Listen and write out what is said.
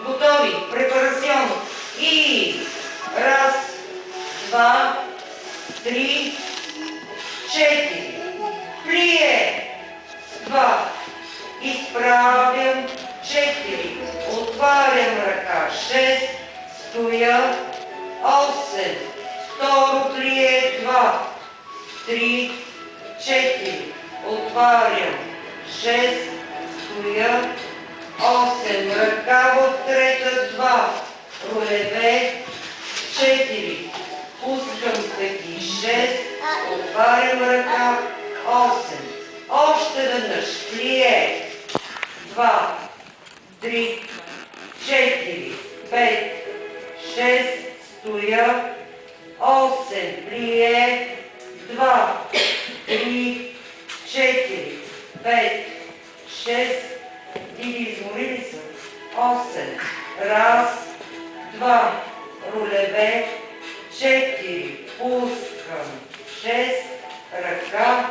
Готови. Препарационно. И раз, два, три, четири. Плие. Два. Изправям. Четири. Отварям ръка. 6. Стоя. 8. Второ плие. 2. 3. 4. Отварям. 6. Стоя. 8. Ръка в трета. 2. Ролеве. 4. Пускам таки. 6. Отварям ръка. 8. Още веднъж. Плие. 2, 3, 4, 5, 6, стоя. 8. Плие. 2, 3, 4, 5, 6. Диди, измори ли са? 8. Раз, 2. Ролеве. 4. Пускам. 6. Ръка.